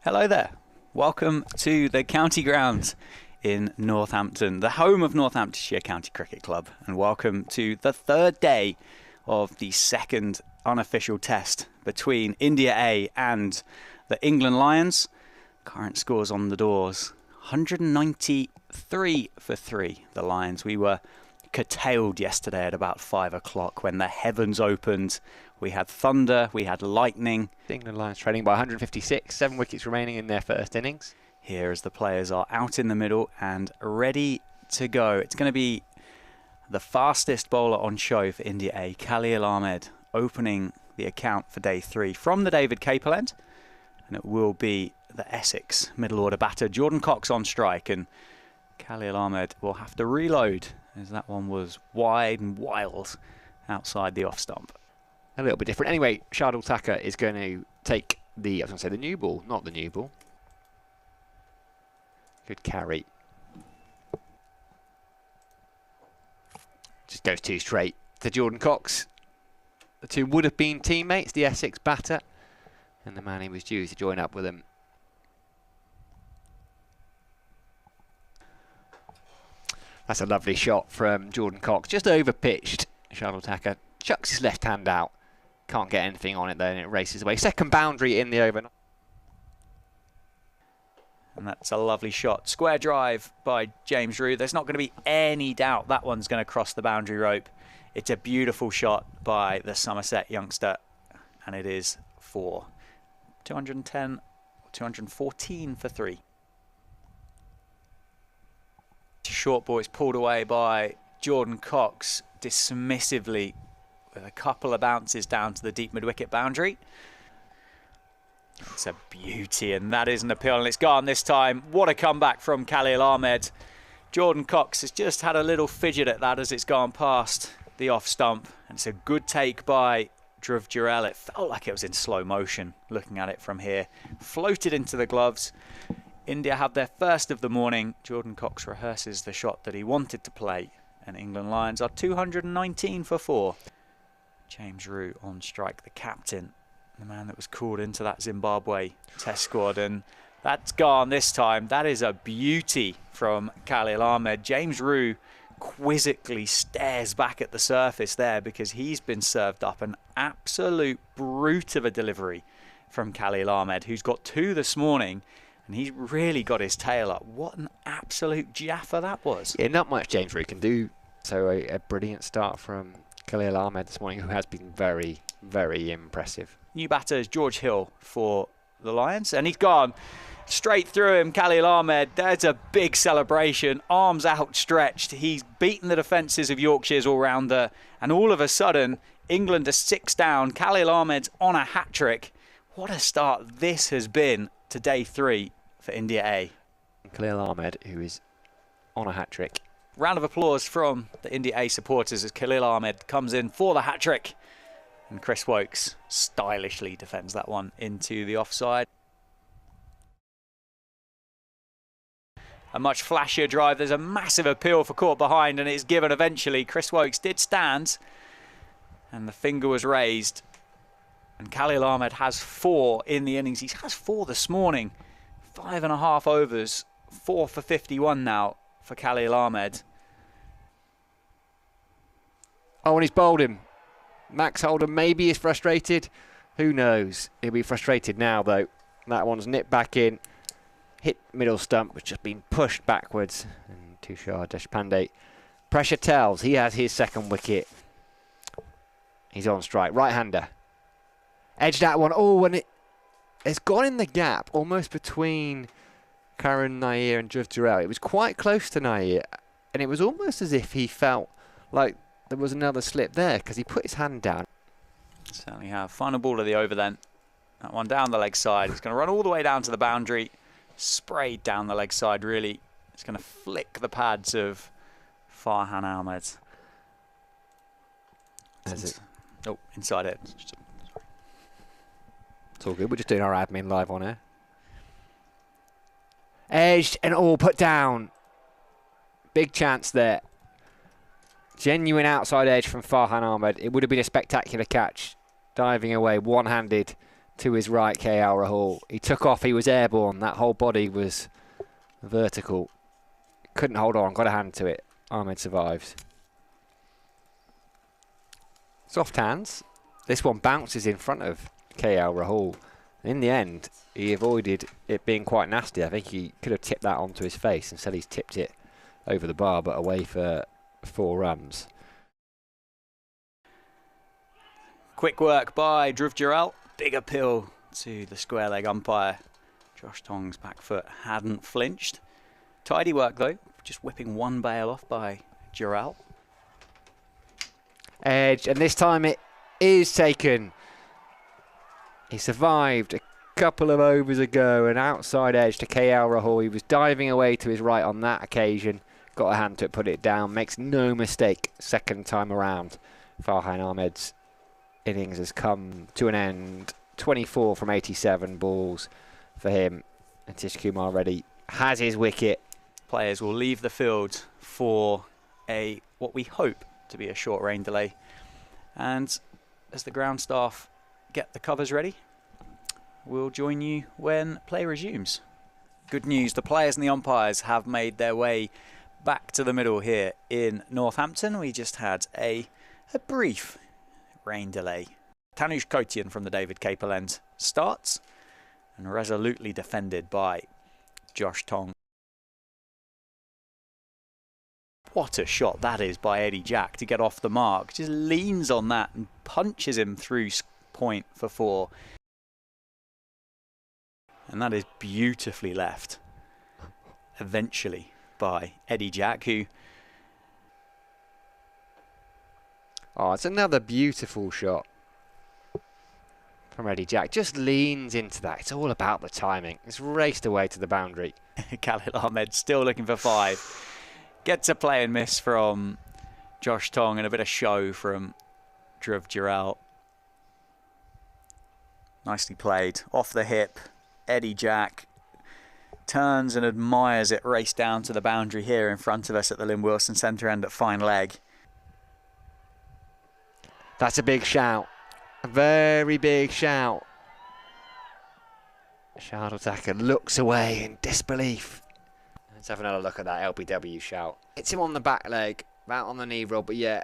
Hello there. Welcome to the county grounds in Northampton, the home of Northamptonshire County Cricket Club, and welcome to the third day of the second unofficial test between India A and the England Lions. Current scores on the doors: 193 for 3, the Lions. We were curtailed yesterday at about 5 o'clock when the heavens opened. We had thunder, we had lightning. The England Lions trailing by 156, 7 wickets remaining in their first innings. Here as the players are out in the middle and ready to go. It's going to be the fastest bowler on show for India A, Khalil Ahmed, opening the account for day 3 from the David Capel end. And it will be the Essex middle order batter, Jordan Cox, on strike. And Khalil Ahmed will have to reload as that one was wide and wild outside the off stump. A little bit different. Anyway, Shardul Thakur is going to take the, I was going to say the new ball, not the new ball. Good carry. Just goes too straight to Jordan Cox. The two would have been teammates, the Essex batter, and the man he was due to join up with him. That's a lovely shot from Jordan Cox. Just over pitched. Shardul Thakur chucks his left hand out. Can't get anything on it though, and it races away. Second boundary in the over. And that's a lovely shot. Square drive by James Rew. There's not going to be any doubt that one's going to cross the boundary rope. It's a beautiful shot by the Somerset youngster, and it is for 210, 214 for 3. Short ball is pulled away by Jordan Cox dismissively with a couple of bounces down to the deep mid-wicket boundary. It's a beauty, and that is an appeal, and it's gone this time. What a comeback from Khalil Ahmed. Jordan Cox has just had a little fidget at that as it's gone past the off stump, and it's a good take by Dhruv Jurel. It felt like it was in slow motion looking at it from here. Floated into the gloves. India have their first of the morning. Jordan Cox rehearses the shot that he wanted to play, and England Lions are 219 for 4. James Rew on strike, the captain, the man that was called into that Zimbabwe test squad, and that's gone this time. That is a beauty from Khalil Ahmed. James Rew quizzically stares back at the surface there because he's been served up an absolute brute of a delivery from Khalil Ahmed, who's got 2 this morning, and he's really got his tail up. What an absolute jaffa that was. Yeah, not much James Rew can do. So a brilliant start from Khalil Ahmed this morning, who has been very, very impressive. New batter is George Hill for the Lions, and he's gone straight through him. Khalil Ahmed, there's a big celebration, arms outstretched. He's beaten the defences of Yorkshire's all-rounder, and all of a sudden, England are 6 down. Khalil Ahmed's on a hat-trick. What a start this has been to day 3 for India A. Khalil Ahmed, who is on a hat-trick. Round of applause from the India A supporters as Khalil Ahmed comes in for the hat-trick. And Chris Woakes stylishly defends that one into the offside. A much flashier drive. There's a massive appeal for caught behind, and it's given eventually. Chris Woakes did stand, and the finger was raised. And Khalil Ahmed has 4 in the innings. He has 4 this morning. 5.5 overs. 4 for 51 now for Khalil Ahmed. Oh, and he's bowled him. Max Holden maybe is frustrated. Who knows? He'll be frustrated now, though. That one's nipped back in. Hit middle stump, which has been pushed backwards. And Tushar Deshpande. Pressure tells. He has his second wicket. He's on strike. Right-hander. Edged that one. Oh, and it's gone in the gap, almost between Karun Nair and Dhruv Jurel. It was quite close to Nair, and it was almost as if he felt like there was another slip there because he put his hand down. Certainly have. Final ball of the over then. That one down the leg side. It's going to run all the way down to the boundary. Sprayed down the leg side, really. It's going to flick the pads of Farhan Ahmed. Oh, inside it. It's all good. We're just doing our admin live on air. Edged and all put down. Big chance there. Genuine outside edge from Farhan Ahmed. It would have been a spectacular catch. Diving away, one-handed. to his right, KL Rahul. He took off, he was airborne. That whole body was vertical. Couldn't hold on, got a hand to it. Ahmed survives. Soft hands. This one bounces in front of KL Rahul. In the end, he avoided it being quite nasty. I think he could have tipped that onto his face. Instead, he's tipped it over the bar, but away for 4 runs. Quick work by Dhruv Jurel. Big appeal to the square leg umpire. Josh Tong's back foot hadn't flinched. Tidy work though, just whipping one bail off by Jurel. Edge, and this time it is taken. He survived a couple of overs ago, an outside edge to KL Rahul. He was diving away to his right on that occasion. Got a hand to it, put it down. Makes no mistake second time around. Farhan Ahmed's innings has come to an end. 24 from 87 balls for him. And Tish Kumar Reddy has his wicket. Players will leave the field for what we hope to be a short rain delay. And as the ground staff get the covers ready, we'll join you when play resumes. Good news, the players and the umpires have made their way back to the middle here in Northampton. We just had a brief rain delay. Tanush Kotian from the David Capel end starts and resolutely defended by Josh Tong. What a shot that is by Eddie Jack to get off the mark. Just leans on that and punches him through point for 4. And that is beautifully left eventually by Eddie Jack, who... Oh, it's another beautiful shot from Eddie Jack. Just leans into that. It's all about the timing. It's raced away to the boundary. Khalil Ahmed still looking for 5. Gets a play and miss from Josh Tong and a bit of show from Dhruv Jurel. Nicely played. Off the hip. Eddie Jack turns and admires it race down to the boundary here in front of us at the Lynn Wilson centre end at fine leg. That's a big shout. A very big shout. Shardul Thakur looks away in disbelief. Let's have another look at that LBW shout. Hits him on the back leg, out on the knee roll, but yeah.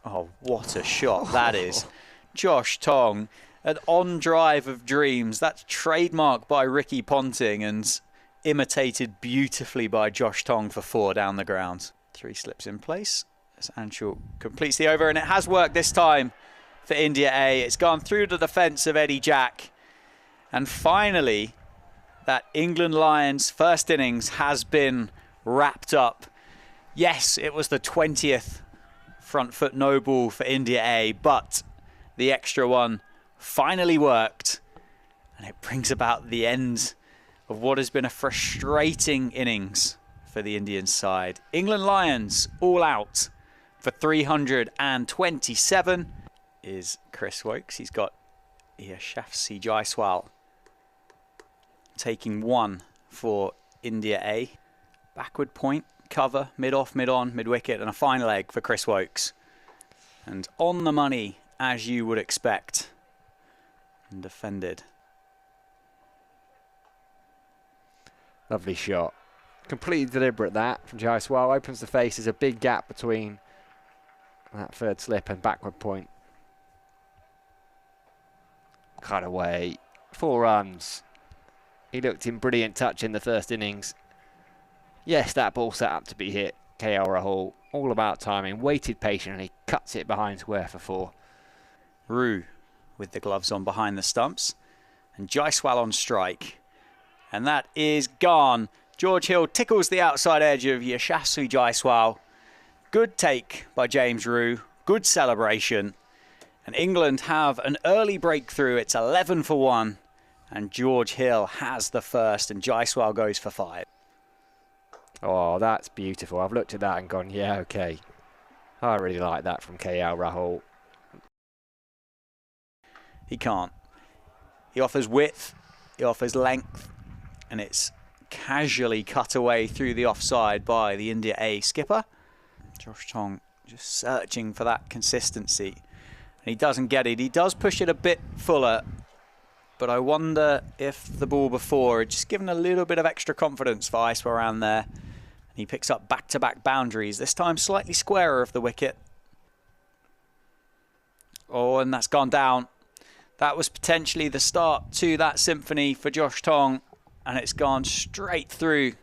Oh, what a shot that is. Josh Tong, an on-drive of dreams. That's trademarked by Ricky Ponting and imitated beautifully by Josh Tong for 4 down the ground. 3 slips in place as Anshul completes the over, and it has worked this time for India A. It's gone through the defence of Eddie Jack. And finally, that England Lions first innings has been wrapped up. Yes, it was the 20th front foot no ball for India A, but the extra one finally worked, and it brings about the end of what has been a frustrating innings for the Indian side. England Lions all out for 327 is Chris Woakes. He's got Yashasvi Jaiswal taking 1 for India A. Backward point, cover, mid-off, mid-on, mid-wicket, and a fine leg for Chris Woakes. And on the money, as you would expect. And defended. Lovely shot. Completely deliberate that from Jaiswal. Opens the face. There's a big gap between that third slip and backward point. Cut away. 4 runs. He looked in brilliant touch in the first innings. Yes, that ball set up to be hit. KL Rahul, all about timing. Waited patiently, cuts it behind square for 4. Rue with the gloves on behind the stumps. And Jaiswal on strike. And that is gone. George Hill tickles the outside edge of Yashasvi Jaiswal. Good take by James Rue. Good celebration. And England have an early breakthrough. It's 11 for 1. And George Hill has the first, and Jaiswal goes for 5. Oh, that's beautiful. I've looked at that and gone, yeah, okay. I really like that from KL Rahul. He can't. He offers width, he offers length, and it's casually cut away through the offside by the India A skipper. Josh Tong just searching for that consistency. And he doesn't get it. He does push it a bit fuller, but I wonder if the ball before had just given a little bit of extra confidence for Aiswaran there. And he picks up back-to-back boundaries, this time slightly squarer of the wicket. Oh, and that's gone down. That was potentially the start to that symphony for Josh Tong, and it's gone straight through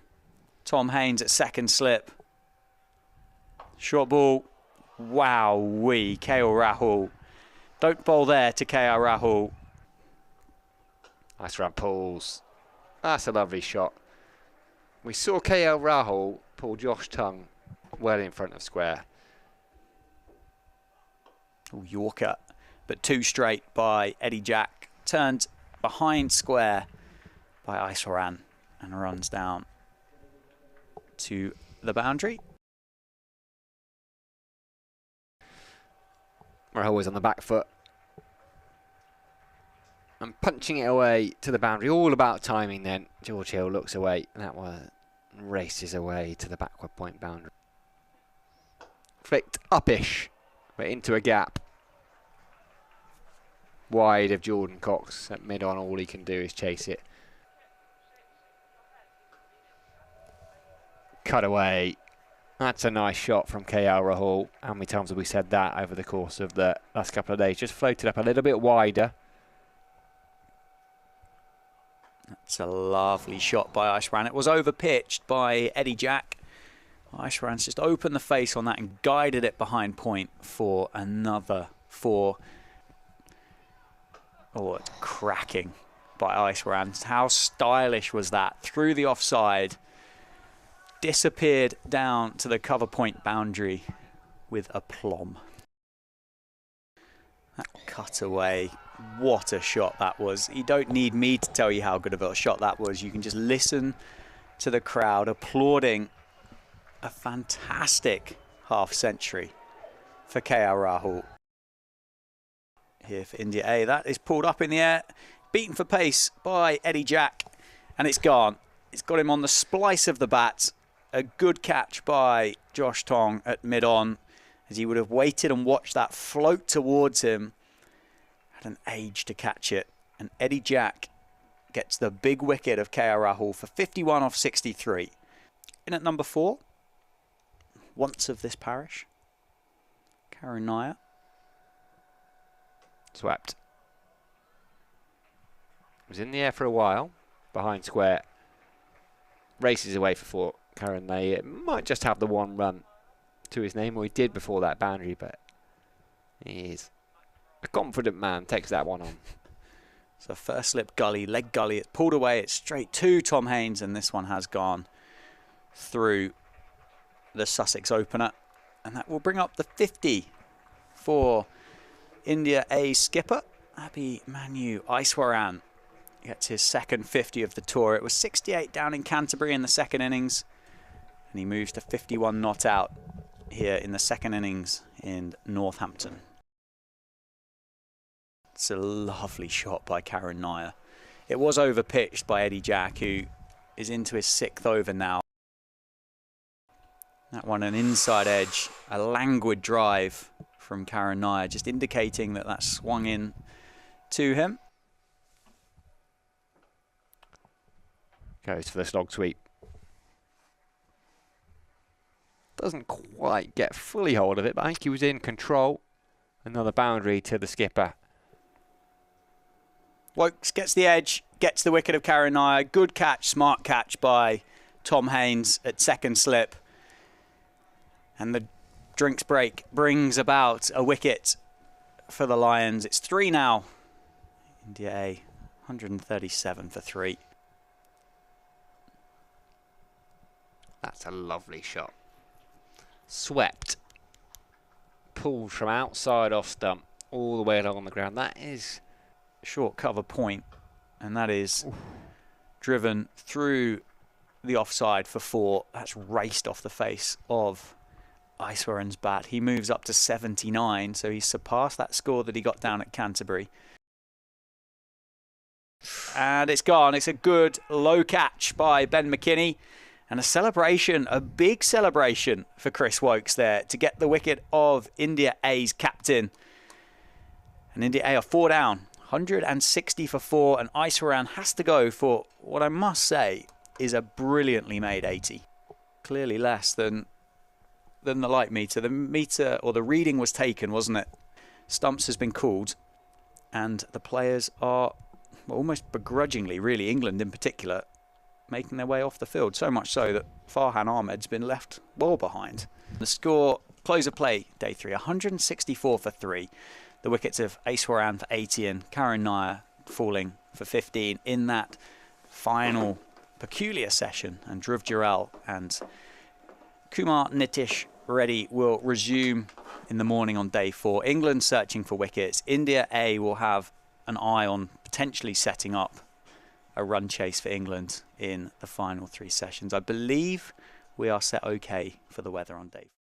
Tom Haines at second slip. Short ball. Wow-wee, KL Rahul. Don't bowl there to KL Rahul. Nice run pulls. That's a lovely shot. We saw KL Rahul pull Josh Tong well in front of square. Ooh, Yorker, but too straight by Eddie Jack. Turned behind square by Aiswaran and runs down to the boundary. Rahul was on the back foot and punching it away to the boundary. All about timing then. George Hill looks away, and that one races away to the backward point boundary. Flicked uppish, but into a gap. Wide of Jordan Cox at mid-on. All he can do is chase it. Cut away. That's a nice shot from KL Rahul. How many times have we said that over the course of the last couple of days? Just floated up a little bit wider. That's a lovely shot by Aiswaran. It was over-pitched by Eddie Jack. Aiswaran's just opened the face on that and guided it behind point for another 4. Oh, it's cracking by Aiswaran. How stylish was that? Through the offside. Disappeared down to the cover point boundary with aplomb. That cut away. What a shot that was. You don't need me to tell you how good of a shot that was. You can just listen to the crowd applauding a fantastic half century for KL Rahul. Here for India A. That is pulled up in the air. Beaten for pace by Eddie Jack. And it's gone. It's got him on the splice of the bat. A good catch by Josh Tong at mid-on, as he would have waited and watched that float towards him. Had an age to catch it. And Eddie Jack gets the big wicket of KL Rahul for 51 off 63. In at number 4, once of this parish, Karun Nair. Swept. Was in the air for a while, behind square. Races away for 4. Karun Nair might just have the 1 run to his name, or he did before that boundary, but he is a confident man, takes that one on. So first slip gully, leg gully, it's pulled away, it's straight to Tom Haines, and this one has gone through the Sussex opener. And that will bring up the 50 for India A skipper, Abhimanyu Aiswaran. Gets his second 50 of the tour. It was 68 down in Canterbury in the second innings. And he moves to 51 not out here in the second innings in Northampton. It's a lovely shot by Karun Nair. It was over-pitched by Eddie Jack, who is into his 6th over now. That one an inside edge, a languid drive from Karun Nair, just indicating that that swung in to him. Goes for the slog sweep. Doesn't quite get fully hold of it, but I think he was in control. Another boundary to the skipper. Wokes gets the edge, gets the wicket of Karun Nair. Good catch, smart catch by Tom Haines at second slip. And the drinks break brings about a wicket for the Lions. It's 3 now. India A, 137 for 3. That's a lovely shot. Swept. Pulled from outside off stump all the way along the ground. That is short cover point, and that is driven through the offside for 4. That's raced off the face of Aiswaran's bat. He moves up to 79, so he's surpassed that score that he got down at Canterbury. And it's gone. It's a good low catch by Ben McKinney. And a celebration, a big celebration for Chris Wokes there to get the wicket of India A's captain. And India A are 4 down, 160 for 4, and Iswaran has to go for what I must say is a brilliantly made 80. Clearly less than the light meter. The meter, or the reading was taken, wasn't it? Stumps has been called, and the players are almost begrudgingly, really England in particular, making their way off the field. So much so that Farhan Ahmed's been left well behind. The score, close of play, day 3, 164 for 3. The wickets of Iswaran for 80 and Karun Nair falling for 15 in that final peculiar session. And Dhruv Jurel and Kumar Nitish Reddy will resume in the morning on day 4. England searching for wickets. India A will have an eye on potentially setting up a run chase for England in the final 3 sessions. I believe we are set okay for the weather on day 4.